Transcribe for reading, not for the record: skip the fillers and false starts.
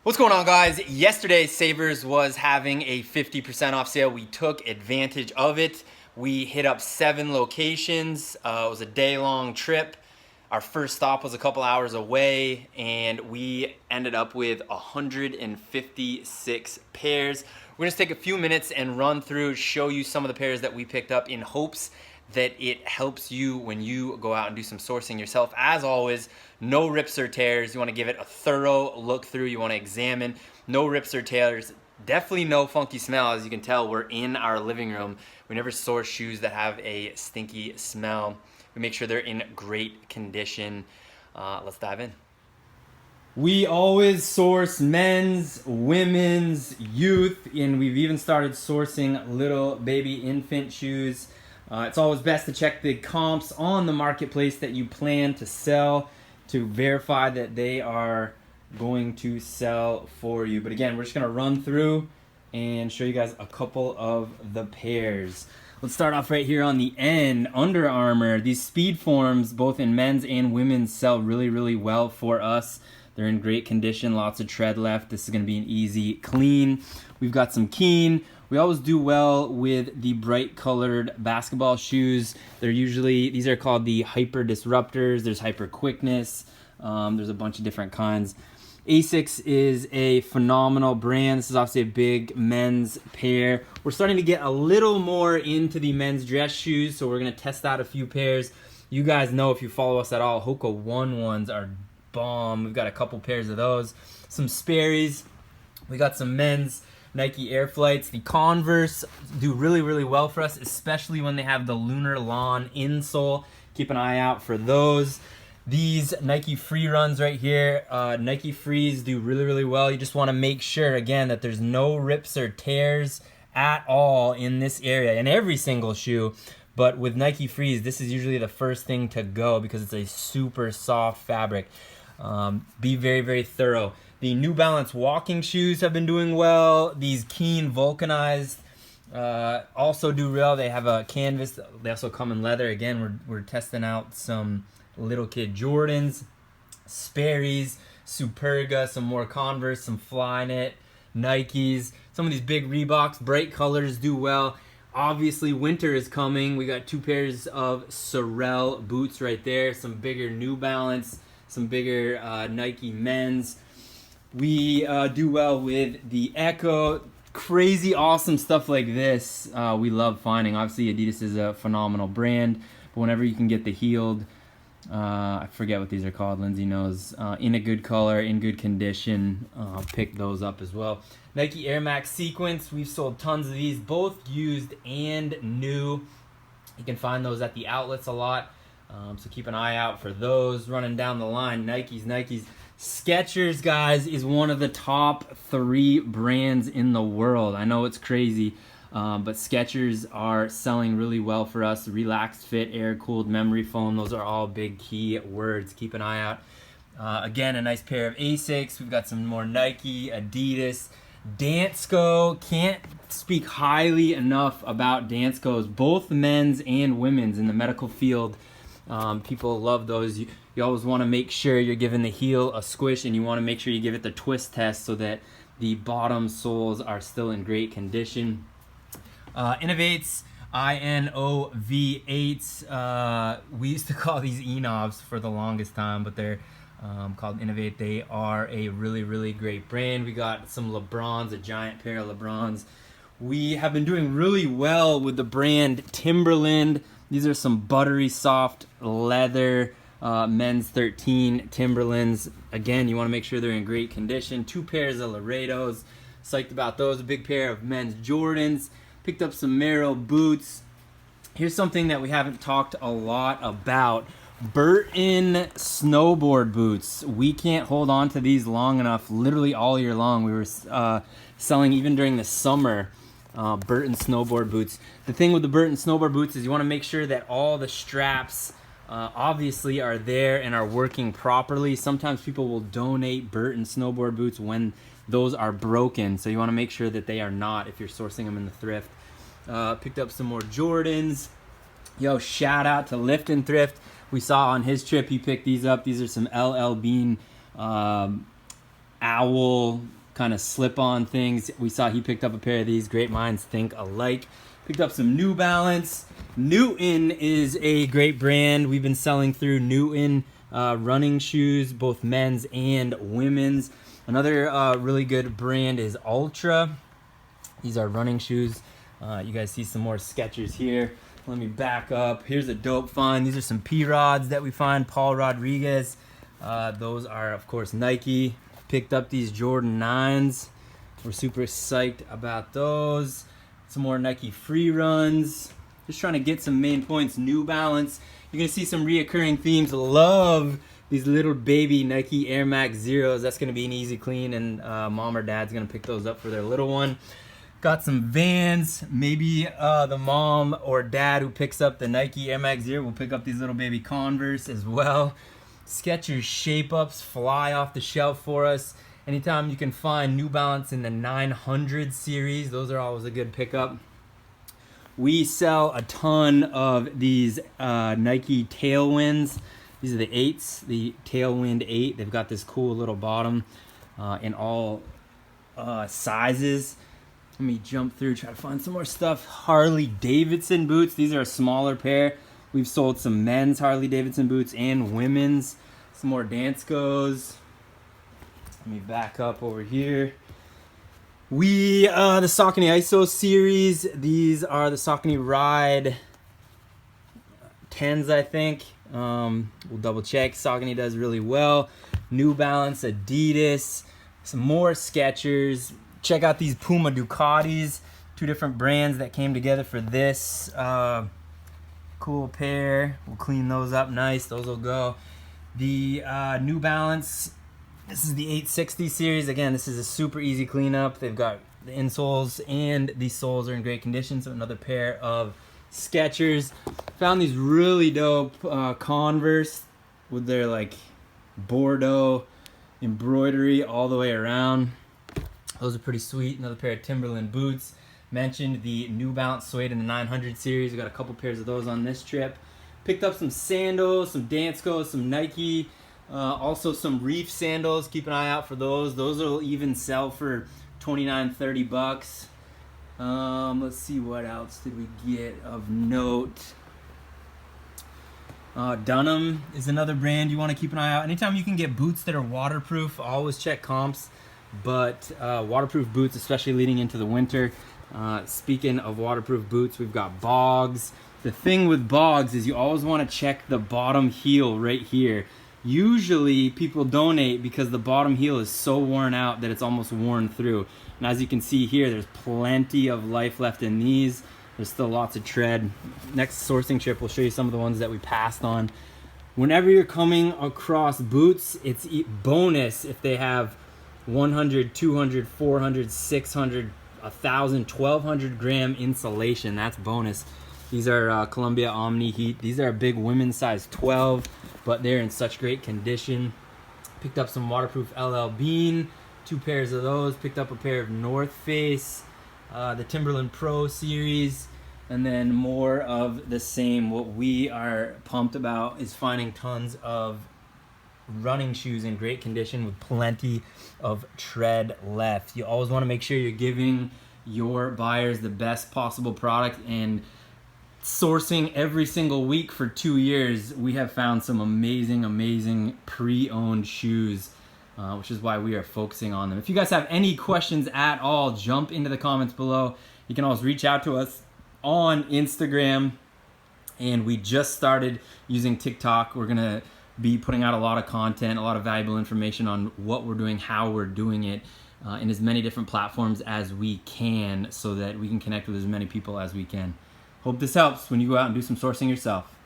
What's going on, guys? Yesterday, Savers was having a 50% off sale. We took advantage of it. We hit up 7 locations. It was a day-long trip. Our first stop was a couple hours away, and we ended up with 156 pairs. We're gonna take a few minutes and run through, show you some of the pairs that we picked up in hopes that it helps you when you go out and do some sourcing yourself. As always, no rips or tears. You want to give it a thorough look through. You want to examine. No rips or tears. Definitely no funky smell. As you can tell, we're in our living room. We never source shoes that have a stinky smell. We make sure they're in great condition. Let's dive in. We always source men's, women's, youth, and we've even started sourcing little baby infant shoes. It's always best to check the comps on the marketplace that you plan to sell to verify that they are going to sell for you. But again, we're just going to run through and show you guys a couple of the pairs. Let's start off right here on the end. Under Armour. These speed forms, both in men's and women's, sell really well for us. They're in great condition, lots of tread left. This is going to be an easy clean. We've got some Keen. We always do well with the bright colored basketball shoes. These are called the Hyper Disruptors. There's Hyper Quickness. There's a bunch of different kinds. Asics is a phenomenal brand. This is obviously a big men's pair. We're starting to get a little more into the men's dress shoes, so we're gonna test out a few pairs. You guys know, if you follow us at all, Hoka 1 ones are bomb. We've got a couple pairs of those. Some Sperry's. We got some men's Nike Air Flights. The Converse do really well for us, especially when they have the Lunar Lawn insole. Keep an eye out for those. These Nike Free Runs right here, Nike Frees do really well. You just want to make sure, again, that there's no rips or tears at all in this area, in every single shoe. But with Nike Frees, this is usually the first thing to go because it's a super soft fabric. Be very thorough. The New Balance walking shoes have been doing well. These Keen vulcanized also do well. They have a canvas. They also come in leather. Again, we're testing out some little kid Jordans, Sperry's, Superga, some more Converse, some Flyknit, Nikes. Some of these big Reeboks, bright colors do well. Obviously, winter is coming. We got 2 pairs of Sorel boots right there. Some bigger New Balance, some bigger Nike men's. We do well with the Echo. Crazy awesome stuff like this we love finding. Obviously, Adidas is a phenomenal brand, but whenever you can get the heeled, I forget what these are called, Lindsay knows, in a good color, in good condition, pick those up as well. Nike Air Max Sequence, we've sold tons of these, both used and new. You can find those at the outlets a lot, so keep an eye out for those. Running down the line, Nikes. Skechers, guys, is one of the top 3 brands in the world. I know it's crazy, but Skechers are selling really well for us. Relaxed fit, air-cooled memory foam, those are all big key words. Keep an eye out. Again, a nice pair of Asics. We've got some more Nike, Adidas, Dansko. Can't speak highly enough about Danskos, both men's and women's in the medical field. People love those. You always want to make sure you're giving the heel a squish, and you want to make sure you give it the twist test so that the bottom soles are still in great condition. Innovates, INOV8s. We used to call these Enovs for the longest time, but they're called Innovate. They are a really great brand. We got some LeBrons, a giant pair of LeBrons. We have been doing really well with the brand Timberland. These are some buttery soft leather men's 13 Timberlands. Again, you want to make sure they're in great condition. 2 pairs of Laredos. Psyched about those. A big pair of men's Jordans. Picked up some Merrell boots. Here's something that we haven't talked a lot about. Burton snowboard boots. We can't hold on to these long enough. Literally all year long. We were selling even during the summer. Burton snowboard boots. The thing with the Burton snowboard boots is you want to make sure that all the straps obviously are there and are working properly. Sometimes people will donate Burton snowboard boots when those are broken, so you want to make sure that they are not if you're sourcing them in the thrift. Picked up some more Jordans. Yo, shout out to Lifton Thrift. We saw on his trip he picked these up. These are some LL Bean owl kind of slip-on things. We saw he picked up a pair of these. Great minds think alike. Picked up some New Balance. Newton is a great brand. We've been selling through Newton running shoes, both men's and women's. Another really good brand is Ultra. These are running shoes. You guys see some more Skechers here. Let me back up. Here's a dope find. These are some P-Rods that we find. Paul Rodriguez. Those are, of course, Nike. Picked up these Jordan 9s. We're super psyched about those. Some more Nike free runs. Just trying to get some main points. New Balance. You're going to see some reoccurring themes. Love these little baby Nike Air Max Zeros. That's going to be an easy clean, and mom or dad's going to pick those up for their little one. Got some Vans. Maybe the mom or dad who picks up the Nike Air Max Zero will pick up these little baby Converse as well. Skechers shape-ups fly off the shelf for us. Anytime you can find New Balance in the 900 series, those are always a good pickup. We sell a ton of these Nike Tailwinds. These are the 8s, the Tailwind 8. They've got this cool little bottom in all sizes. Let me jump through, try to find some more stuff. Harley-Davidson boots. These are a smaller pair. We've sold some men's Harley-Davidson boots and women's. Some more Danskos. Let me back up over here. The Saucony ISO series. These are the Saucony Ride 10s, I think. We'll double check. Saucony does really well. New Balance, Adidas, some more Skechers. Check out these Puma Ducatis, 2 different brands that came together for this cool pair. We'll clean those up nice. Those will go. The New Balance, this is the 860 series. Again, this is a super easy cleanup. They've got the insoles and the soles are in great condition. So another pair of Skechers. Found these really dope Converse with their like Bordeaux embroidery all the way around. Those are pretty sweet. Another pair of Timberland boots. Mentioned the New Balance suede in the 900 series. We got a couple pairs of those on this trip. Picked up some sandals, some Danskos, some Nike. Also some Reef sandals. Keep an eye out for those. Those will even sell for $29-30. Let's see, what else did we get of note. Dunham is another brand you want to keep an eye out. Anytime you can get boots that are waterproof, always check comps. But waterproof boots, especially leading into the winter. Speaking of waterproof boots, we've got Bogs. The thing with Bogs is you always want to check the bottom heel right here. Usually people donate because the bottom heel is so worn out that it's almost worn through. And as you can see here, there's plenty of life left in these. There's still lots of tread. Next sourcing trip, we'll show you some of the ones that we passed on. Whenever you're coming across boots, it's bonus if they have 100, 200, 400, 600, 1,000, 1,200 gram insulation. That's bonus. These are Columbia Omni Heat. These are a big women's size 12, but they're in such great condition. Picked up some waterproof LL Bean, 2 pairs of those. Picked up a pair of North Face, the Timberland Pro Series, and then more of the same. What we are pumped about is finding tons of running shoes in great condition with plenty of tread left. You always want to make sure you're giving your buyers the best possible product, and sourcing every single week for 2 years, we have found some amazing pre-owned shoes, which is why we are focusing on them. If you guys have any questions at all, jump into the comments below. You can always reach out to us on Instagram, and we just started using TikTok. We're gonna be putting out a lot of content, a lot of valuable information on what we're doing, how we're doing it, in as many different platforms as we can, so that we can connect with as many people as we can. Hope this helps when you go out and do some sourcing yourself.